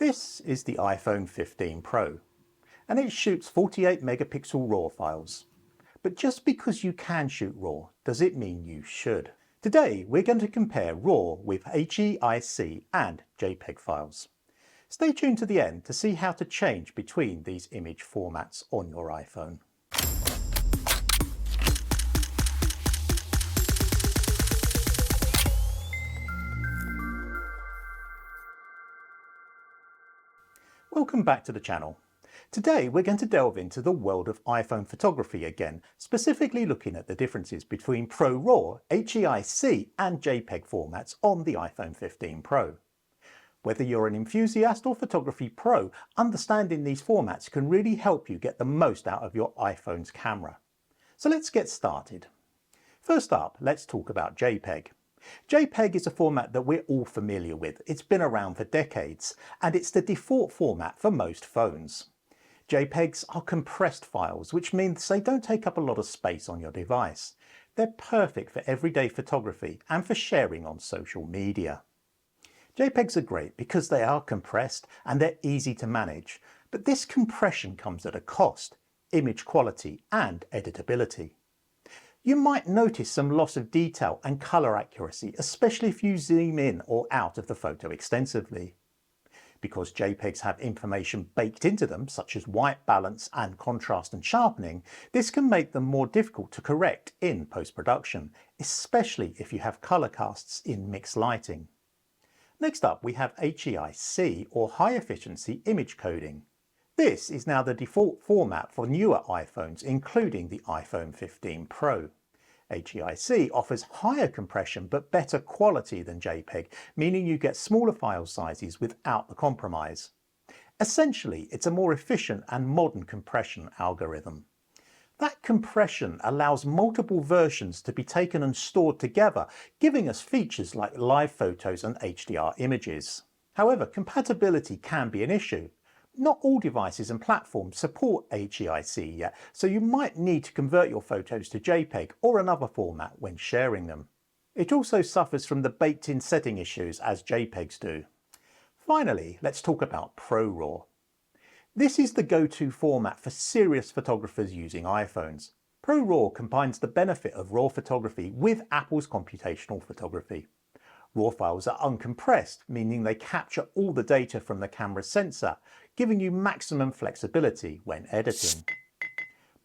This is the iPhone 15 Pro, and it shoots 48 megapixel RAW files. But just because you can shoot RAW, does it mean you should? Today we're going to compare RAW with HEIC and JPEG files. Stay tuned to the end to see how to change between these image formats on your iPhone. Welcome back to the channel. Today we're going to delve into the world of iPhone photography again, specifically looking at the differences between ProRAW, HEIC and JPEG formats on the iPhone 15 Pro. Whether you're an enthusiast or photography pro, understanding these formats can really help you get the most out of your iPhone's camera. So let's get started. First up, let's talk about JPEG. JPEG is a format that we're all familiar with. It's been around for decades, and it's the default format for most phones. JPEGs are compressed files, which means they don't take up a lot of space on your device. They're perfect for everyday photography and for sharing on social media. JPEGs are great because they are compressed and they're easy to manage, but this compression comes at a cost: image quality and editability. You might notice some loss of detail and colour accuracy, especially if you zoom in or out of the photo extensively. Because JPEGs have information baked into them, such as white balance and contrast and sharpening, this can make them more difficult to correct in post-production, especially if you have colour casts in mixed lighting. Next up we have HEIC, or High Efficiency Image Coding. This is now the default format for newer iPhones, including the iPhone 15 Pro. HEIC offers higher compression but better quality than JPEG, meaning you get smaller file sizes without the compromise. Essentially, it's a more efficient and modern compression algorithm. That compression allows multiple versions to be taken and stored together, giving us features like live photos and HDR images. However, compatibility can be an issue. Not all devices and platforms support HEIC yet, so you might need to convert your photos to JPEG or another format when sharing them. It also suffers from the baked-in setting issues as JPEGs do. Finally, let's talk about ProRAW. This is the go-to format for serious photographers using iPhones. ProRAW combines the benefit of RAW photography with Apple's computational photography. RAW files are uncompressed, meaning they capture all the data from the camera's sensor, giving you maximum flexibility when editing.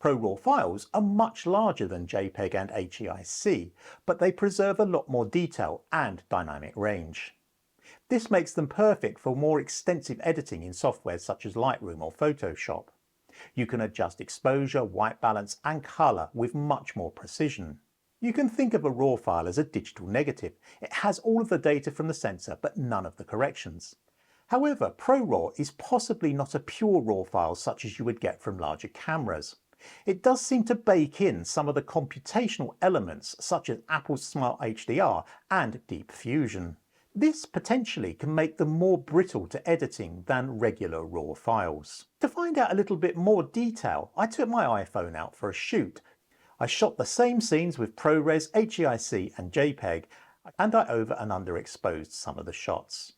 ProRAW files are much larger than JPEG and HEIC, but they preserve a lot more detail and dynamic range. This makes them perfect for more extensive editing in software such as Lightroom or Photoshop. You can adjust exposure, white balance and colour with much more precision. You can think of a RAW file as a digital negative. It has all of the data from the sensor but none of the corrections. However, ProRAW is possibly not a pure RAW file such as you would get from larger cameras. It does seem to bake in some of the computational elements such as Apple's Smart HDR and Deep Fusion. This potentially can make them more brittle to editing than regular RAW files. To find out a little bit more detail, I took my iPhone out for a shoot. I shot the same scenes with ProRes, HEIC and JPEG, and I over and underexposed some of the shots.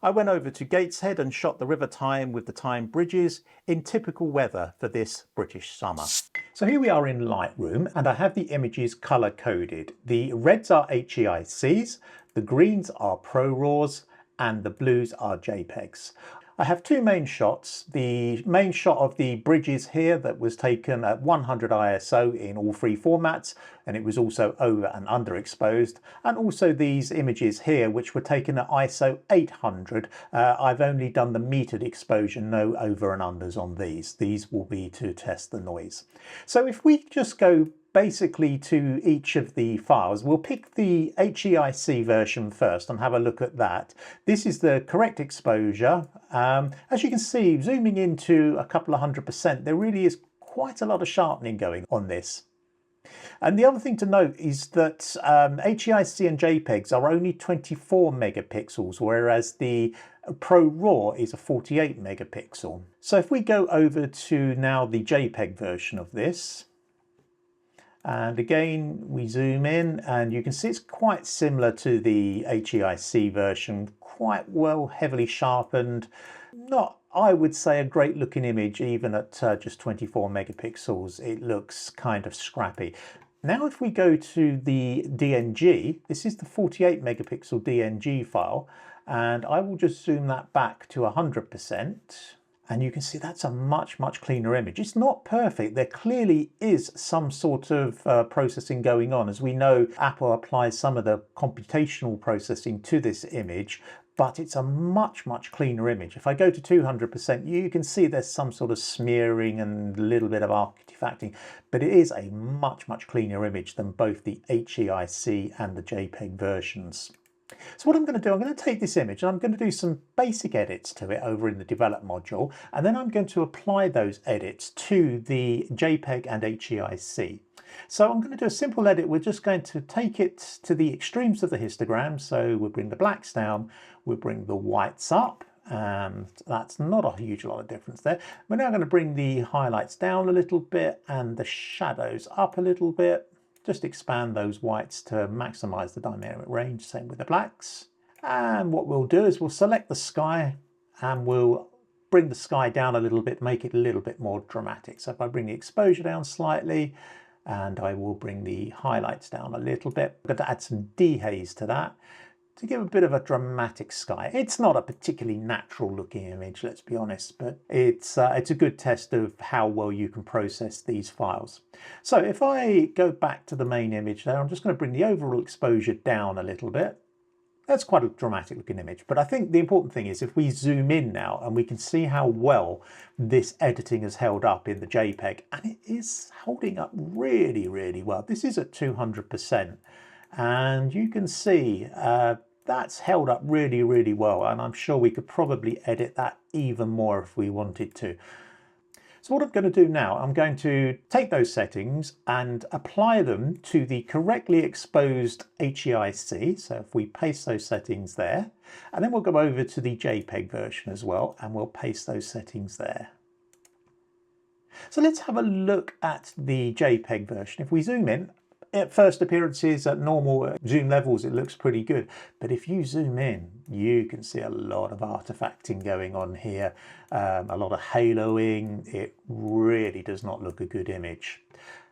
I went over to Gateshead and shot the River Tyne with the Tyne bridges in typical weather for this British summer. So here we are in Lightroom and I have the images colour coded. The reds are HEICs, the greens are ProRAWs and the blues are JPEGs. I have two main shots. The main shot of the bridges here that was taken at 100 ISO in all three formats, and it was also over and underexposed, and also these images here which were taken at ISO 800. I've only done the metered exposure, no over and unders on these. These will be to test the noise. So if we just go basically to each of the files, we'll pick the HEIC version first and have a look at that. This is the correct exposure. As you can see, zooming into a couple of 100%, there really is quite a lot of sharpening going on this. And the other thing to note is that HEIC and JPEGs are only 24 megapixels, whereas the ProRAW is a 48 megapixel. So if we go over to now the JPEG version of this, And again, we zoom in and you can see it's quite similar to the HEIC version, quite well heavily sharpened. Not, I would say, a great looking image even at just 24 megapixels. It looks kind of scrappy. Now if we go to the DNG, this is the 48 megapixel DNG file, and I will just zoom that back to 100%. And you can see that's a much cleaner image. It's not perfect. There clearly is some sort of processing going on. As we know, Apple applies some of the computational processing to this image, but it's a much cleaner image. If I go to 200%, you can see there's some sort of smearing and a little bit of artifacting, but it is a much cleaner image than both the HEIC and the JPEG versions. So what I'm going to do, I'm going to take this image and I'm going to do some basic edits to it over in the develop module, and then I'm going to apply those edits to the JPEG and HEIC. So I'm going to do a simple edit. We're just going to take it to the extremes of the histogram. So we'll bring the blacks down, we'll bring the whites up, and that's not a huge lot of difference there. We're now going to bring the highlights down a little bit and the shadows up a little bit. Just expand those whites to maximize the dynamic range, same with the blacks. And what we'll do is we'll select the sky and we'll bring the sky down a little bit, make it a little bit more dramatic. So if I bring the exposure down slightly, and I will bring the highlights down a little bit. I'm going to add some dehaze to that to give a bit of a dramatic sky. It's not a particularly natural looking image, let's be honest, but it's a good test of how well you can process these files. So if I go back to the main image there, I'm just going to bring the overall exposure down a little bit. That's quite a dramatic looking image, but I think the important thing is if we zoom in now and we can see how well this editing has held up in the JPEG, and it is holding up really well. This is at 200%, and you can see that's held up really well, and I'm sure we could probably edit that even more if we wanted to. So what I'm going to do now, I'm going to take those settings and apply them to the correctly exposed HEIC. So if we paste those settings there, and then we'll go over to the JPEG version as well, and we'll paste those settings there. So let's have a look at the JPEG version. If we zoom in, at first appearances at normal zoom levels, it looks pretty good. But if you zoom in, you can see a lot of artifacting going on here, a lot of haloing. It really does not look a good image.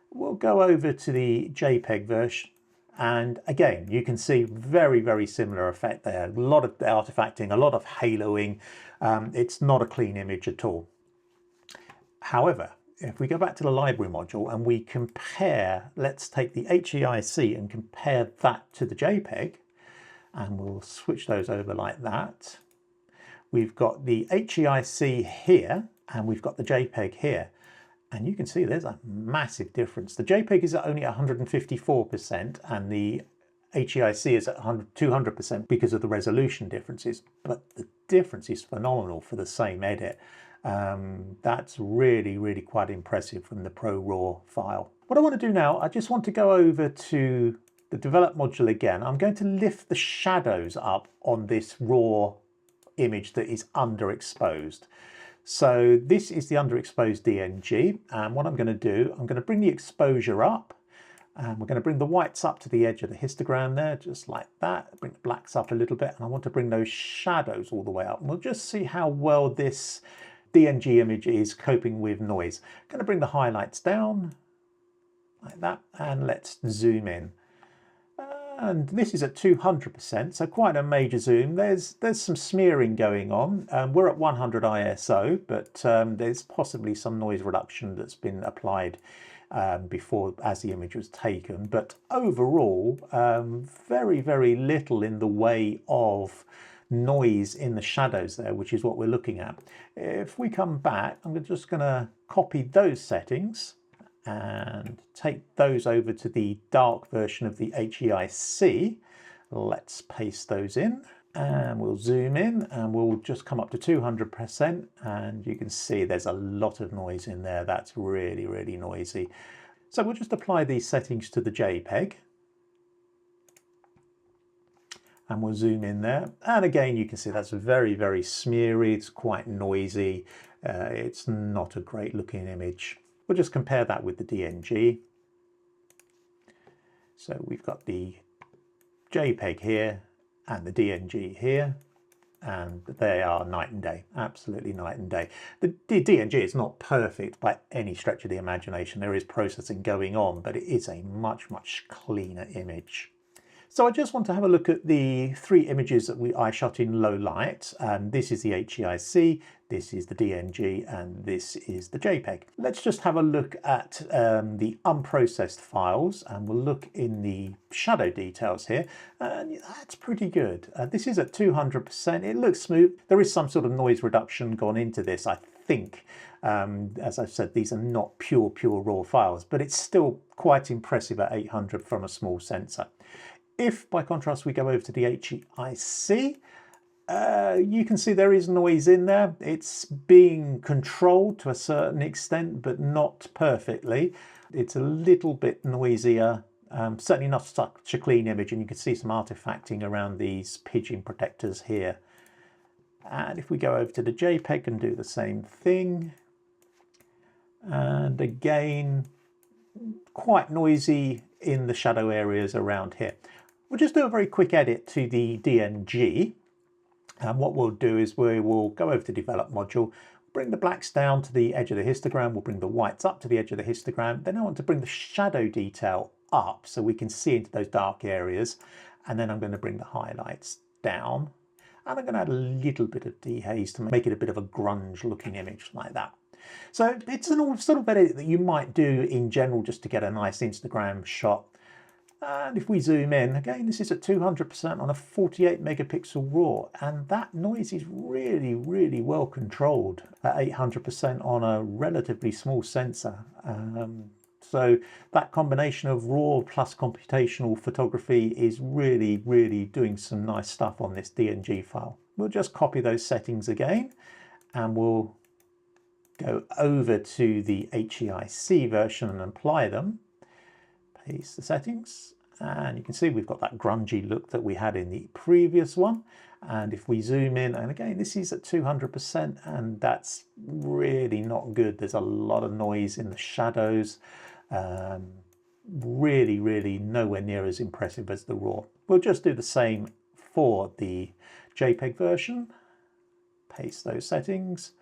We'll go over to the JPEG version. And again, you can see very similar effect there. A lot of artifacting, a lot of haloing. It's not a clean image at all. However, if we go back to the library module and we compare, let's take the HEIC and compare that to the JPEG, and we'll switch those over like that. We've got the HEIC here and we've got the JPEG here. And you can see there's a massive difference. The JPEG is at only 154% and the HEIC is at 200% because of the resolution differences. But the difference is phenomenal for the same edit. That's really quite impressive from the ProRaw file. What I want to do now, I just want to go over to the develop module again. I'm going to lift the shadows up on this raw image that is underexposed. So this is the underexposed DNG, and what I'm going to do, I'm going to bring the exposure up, and we're going to bring the whites up to the edge of the histogram there, just like that. Bring the blacks up a little bit, and I want to bring those shadows all the way up. And we'll just see how well this DNG image is coping with noise. I'm going to bring the highlights down like that, and let's zoom in. And this is at 200%, so quite a major zoom. There's some smearing going on. We're at 100 ISO, but there's possibly some noise reduction that's been applied before as the image was taken. But overall, very little in the way of noise in the shadows there, which is what we're looking at. If we come back, I'm just going to copy those settings and take those over to the dark version of the HEIC. Let's paste those in and we'll zoom in and we'll just come up to 200%, and you can see there's a lot of noise in there. That's really noisy. So we'll just apply these settings to the JPEG and we'll zoom in there, and again you can see that's very smeary. It's quite noisy. It's not a great looking image. We'll just compare that with the DNG. So we've got the JPEG here and the DNG here, and they are night and day, absolutely night and day. The DNG is not perfect by any stretch of the imagination. There is processing going on, but it is a much, much cleaner image. So I just want to have a look at the three images that I shot in low light. This is the HEIC, this is the DNG, and this is the JPEG. Let's just have a look at the unprocessed files, and we'll look in the shadow details here, and that's pretty good. This is at 200%. It looks smooth. There is some sort of noise reduction gone into this, I think. As I've said, these are not pure raw files, but it's still quite impressive at 800 from a small sensor. If, by contrast, we go over to the HEIC, you can see there is noise in there. It's being controlled to a certain extent, but not perfectly. It's a little bit noisier, certainly not such a clean image, and you can see some artifacting around these pigeon protectors here. And if we go over to the JPEG and do the same thing, and again, quite noisy in the shadow areas around here. We'll just do a very quick edit to the DNG, and what we'll do is we will go over to Develop Module, bring the blacks down to the edge of the histogram, we'll bring the whites up to the edge of the histogram, then I want to bring the shadow detail up so we can see into those dark areas, and then I'm going to bring the highlights down, and I'm going to add a little bit of dehaze to make it a bit of a grunge looking image like that. So it's an sort of edit that you might do in general just to get a nice Instagram shot. And if we zoom in, again, this is at 200% on a 48 megapixel RAW, and that noise is really, really well controlled at 800% on a relatively small sensor. So that combination of RAW plus computational photography is really, really doing some nice stuff on this DNG file. We'll just copy those settings again, and we'll go over to the HEIC version and apply them. Paste the settings, and you can see we've got that grungy look that we had in the previous one. And if we zoom in, and again, this is at 200%, and that's really not good. There's a lot of noise in the shadows. Really, really nowhere near as impressive as the RAW. We'll just do the same for the JPEG version. Paste those settings,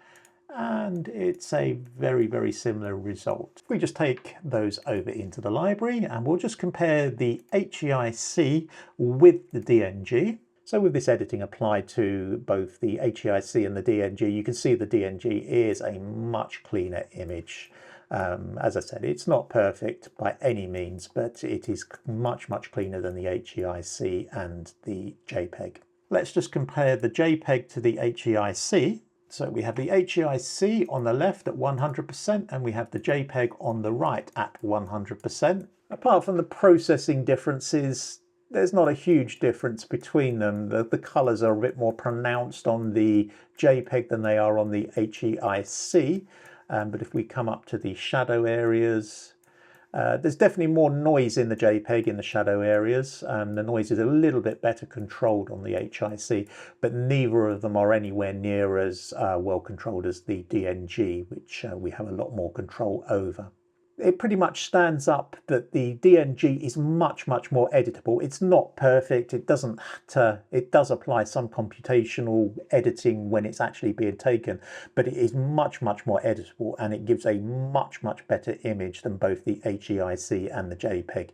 and it's a very, very similar result. We just take those over into the library, and we'll just compare the HEIC with the DNG. So with this editing applied to both the HEIC and the DNG, you can see the DNG is a much cleaner image. As I said, it's not perfect by any means, but it is much, much cleaner than the HEIC and the JPEG. Let's just compare the JPEG to the HEIC. So we have the HEIC on the left at 100%, and we have the JPEG on the right at 100%. Apart from the processing differences, there's not a huge difference between them. The colours are a bit more pronounced on the JPEG than they are on the HEIC. But if we come up to the shadow areas, there's definitely more noise in the JPEG in the shadow areas. The noise is a little bit better controlled on the HEIC, but neither of them are anywhere near as well controlled as the DNG, which we have a lot more control over. It pretty much stands up that the DNG is much, much more editable. It's not perfect. It does apply some computational editing when it's actually being taken, but it is much, much more editable, and it gives a much, much better image than both the HEIC and the JPEG.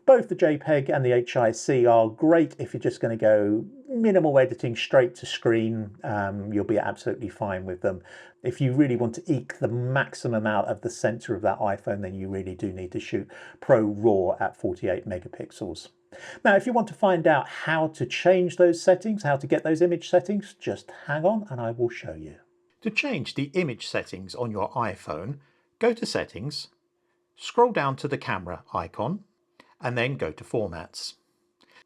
Both the JPEG and the HEIC are great if you're just going to go minimal editing straight to screen. You'll be absolutely fine with them. If you really want to eke the maximum out of the sensor of that iPhone, then you really do need to shoot ProRAW at 48 megapixels. Now, if you want to find out how to change those settings, how to get those image settings, just hang on and I will show you. To change the image settings on your iPhone, go to Settings, scroll down to the camera icon, and then go to Formats.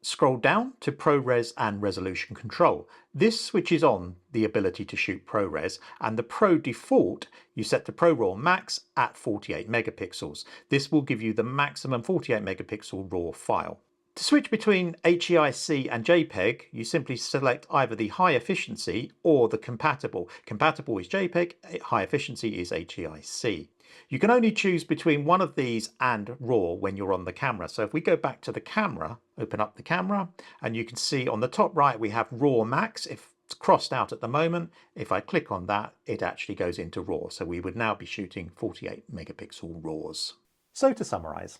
Scroll down to ProRes and Resolution Control. This switches on the ability to shoot ProRes, and the Pro default you set to ProRAW Max at 48 megapixels. This will give you the maximum 48 megapixel RAW file. To switch between HEIC and JPEG, you simply select either the high efficiency or the compatible. Compatible is JPEG, high efficiency is HEIC. You can only choose between one of these and RAW when you're on the camera. So if we go back to the camera, open up the camera, and you can see on the top right we have RAW Max. If it's crossed out at the moment, if I click on that, it actually goes into RAW. So we would now be shooting 48 megapixel RAWs. So to summarize,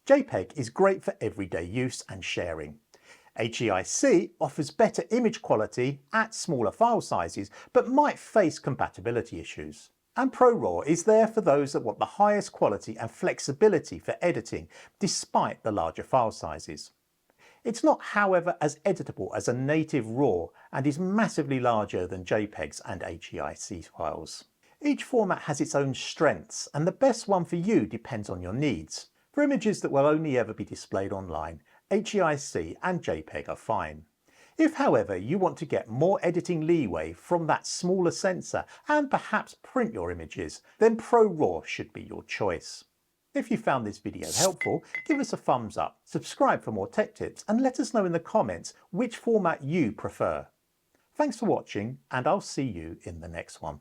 JPEG is great for everyday use and sharing. HEIC offers better image quality at smaller file sizes, but might face compatibility issues. And ProRAW is there for those that want the highest quality and flexibility for editing, despite the larger file sizes. It's not, however, as editable as a native RAW and is massively larger than JPEGs and HEIC files. Each format has its own strengths, and the best one for you depends on your needs. For images that will only ever be displayed online, HEIC and JPEG are fine. If, however, you want to get more editing leeway from that smaller sensor and perhaps print your images, then ProRAW should be your choice. If you found this video helpful, give us a thumbs up, subscribe for more tech tips, and let us know in the comments which format you prefer. Thanks for watching, and I'll see you in the next one.